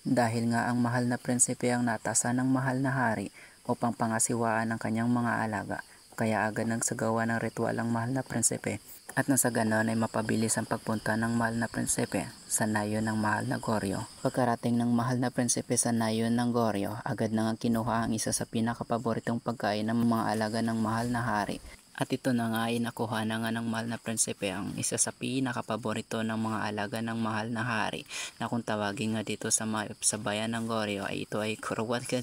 Dahil nga ang mahal na prinsipe ang natasan ng mahal na hari upang pangasiwaan ang kanyang mga alaga, kaya agad nagsagawa ng ritual ang mahal na prinsipe at nang sa ganon ay mapabilis ang pagpunta ng mahal na prinsipe sa nayon ng mahal na Goryo. Pagkarating ng mahal na prinsipe sa nayon ng Goryo, agad na nga kinuha ang isa sa pinakapaboritong pagkain ng mga alaga ng mahal na hari. At ito na nga ay nakuha na nga ng mahal na prinsipe ang isa sa pinakapaborito ng mga alaga ng mahal na hari, na kung tawagin nga dito sa bayan ng Goryo ay ito ay kurwat ka,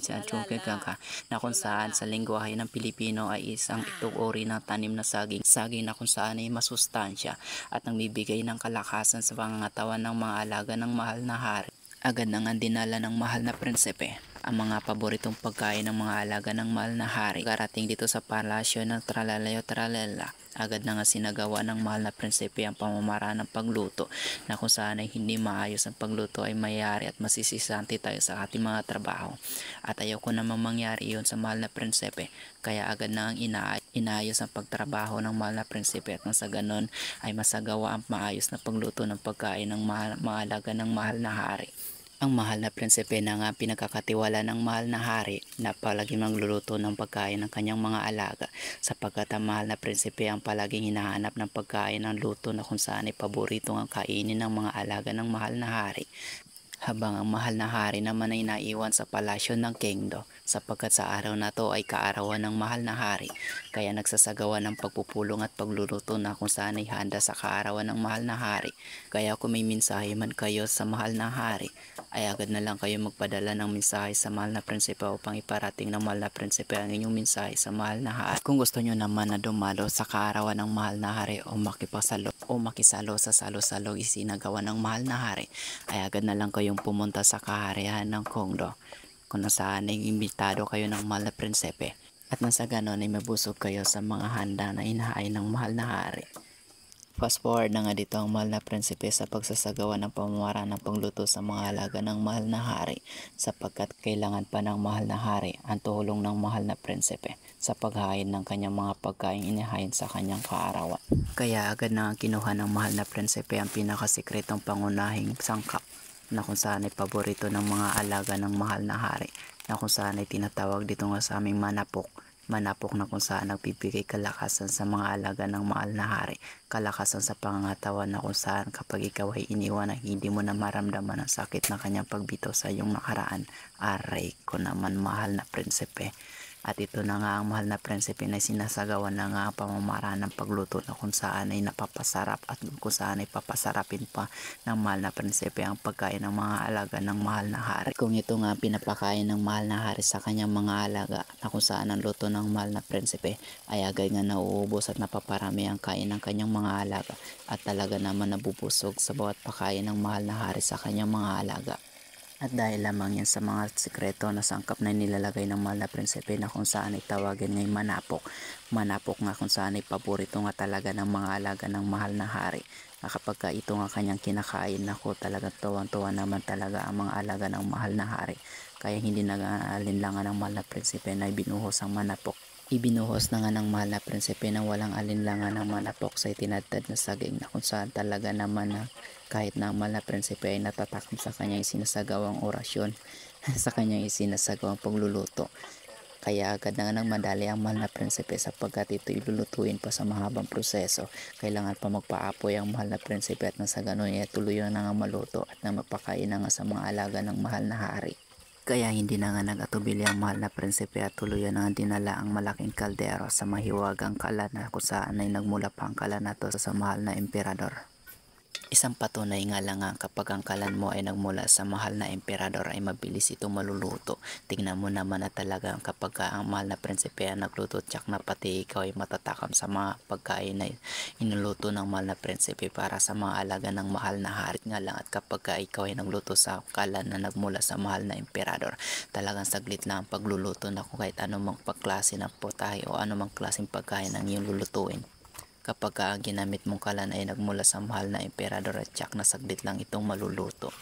na kung saan sa lengguwahe ng Pilipino ay isang itong uri ng tanim na saging na kung saan ay masustansya at ang bibigay ng kalakasan sa pangangatawan ng mga alaga ng mahal na hari. Agad na nga dinala ng mahal na prinsipe ang mga paboritong pagkain ng mga alaga ng mahal na hari. Karating dito sa palasyo ng Tralalayo Tralela, agad na nga sinagawa ng mahal na prinsipe ang pamamaraan ng pagluto, na kung saan ay hindi maayos ang pagluto ay mayayari at masisisanti tayo sa ating mga trabaho. At ayaw ko namang mangyari iyon sa mahal na prinsipe, kaya agad na ang inaayos ang pagtrabaho ng mahal na prinsipe at nang sa ganon ay masagawa ang maayos na pagluto ng pagkain ng mga alaga ng mahal na hari. Ang mahal na prinsipe na nga pinagkakatiwala ng mahal na hari na palaging magluluto ng pagkain ng kanyang mga alaga, sapagkat ang mahal na prinsipe ang palaging hinahanap ng pagkain ng luto na kung saan ay paborito ang kainin ng mga alaga ng mahal na hari. Habang ang mahal na hari naman ay naiwan sa palasyo ng Kingdo, sapagkat sa araw na to ay kaarawan ng mahal na hari, kaya nagsasagawa ng pagpupulong at pagluluto na kung saan ay handa sa kaarawan ng mahal na hari. Kaya kung may mensahe man kayo sa mahal na hari, ay agad na lang kayo magpadala ng mensahe sa mahal na prinsipe upang iparating ng mahal na prinsipe ang inyong mensahe sa mahal na hari. Kung gusto nyo naman na dumalo sa kaarawan ng mahal na hari o makisalo sa salo-salo isinagawa ng mahal na hari, ay agad na lang kayong pumunta sa kaharian ng Kongdo, kung nasaan ay imbitado kayo ng mahal na prinsipe, at nang sa ganon ay mabusog kayo sa mga handa na inahain ng mahal na hari. Fast forward na nga dito ang mahal na prinsipe sa pagsasagawa ng pamamaraan ng pagluto sa mga alaga ng mahal na hari, sapagkat kailangan pa ng mahal na hari ang tulong ng mahal na prinsipe sa paghain ng kanyang mga pagkain inihain sa kanyang kaarawan. Kaya agad na kinuha ng mahal na prinsipe ang pinakasikretong pangunahing sangkap na kung saan ay paborito ng mga alaga ng mahal na hari, na kung saan ay tinatawag dito nga sa aming manapok na kung saan nagbibigay kalakasan sa mga alaga ng mahal na hari, kalakasan sa pangangatawan na kung saan kapag ikaw ay iniwan ay hindi mo na maramdaman ang sakit na kanyang pagbitaw sa iyong nakaraan. Aray ko naman mahal na prinsipe. At ito na nga ang mahal na prinsipe na sinasagawa na nga ang pamamaraan ng pagluto na kung saan ay napapasarap at kung saan ay papasarapin pa ng mahal na prinsipe ang pagkain ng mga alaga ng mahal na hari. Kung ito nga pinapakain ng mahal na hari sa kanyang mga alaga na kung saan ang luto ng mahal na prinsipe ay agad nga nauubos at napaparami ang kain ng kanyang mga alaga, at talaga naman nabubusog sa bawat pakain ng mahal na hari sa kanyang mga alaga. At dahil lamang yan sa mga sikreto na sangkap na nilalagay ng mahal na prinsipe na kung saan ay tawagin ngay manapok nga kung saan ay paborito nga talaga ng mga alaga ng mahal na hari, na kapag ka ito nga kanyang kinakain, ako talagang tuwang-tuwa naman talaga ang mga alaga ng mahal na hari. Kaya hindi nag-aalinlangan ng mahal na prinsipe na ibinuhos ang manapok. Ibinuhos na nga ng mahal na prinsipe ng walang alinlangan ng manapok sa itinadtad na saging, na kung saan talaga naman na kahit na ang mahal na prinsipe ay natatakam sa kanyang isinasagawang orasyon sa kanyang isinasagawang pagluluto. Kaya agad na nga nang madali ang mahal na prinsipe, sapagkat ito ilulutuin pa sa mahabang proseso. Kailangan pa magpaapoy ang mahal na prinsipe at nang sa ganun ay tuluyan na nga maluto at na mapakain na nga sa mga alaga ng mahal na hari. Kaya hindi na nga nag-atubili ang mahal na prinsipe at tuluyan na nga dinala ang malaking kaldero sa mahiwagang kalan na kung saan ay nagmula pa ang kalan na to sa mahal na emperador. Isang patunay nga lang nga kapag ang kalan mo ay nagmula sa mahal na emperador ay mabilis ito maluluto. Tingnan mo naman na talaga kapag ang mahal na prinsipe ang nagluto, tsak na pati ikaw ay matatakam sa mga pagkain na inuluto ng mahal na prinsipe para sa mga alaga ng mahal na hari nga lang. At kapag ikaw ay nagluto sa kalan na nagmula sa mahal na emperador, talagang saglit lang ang pagluluto na kung kahit anumang pagklase ng potahe o anumang klaseng pagkain ang iyong lulutuin. Kapag ang ginamit mong kalan ay nagmula sa mahal na emperador, at tsak na saglit lang itong maluluto.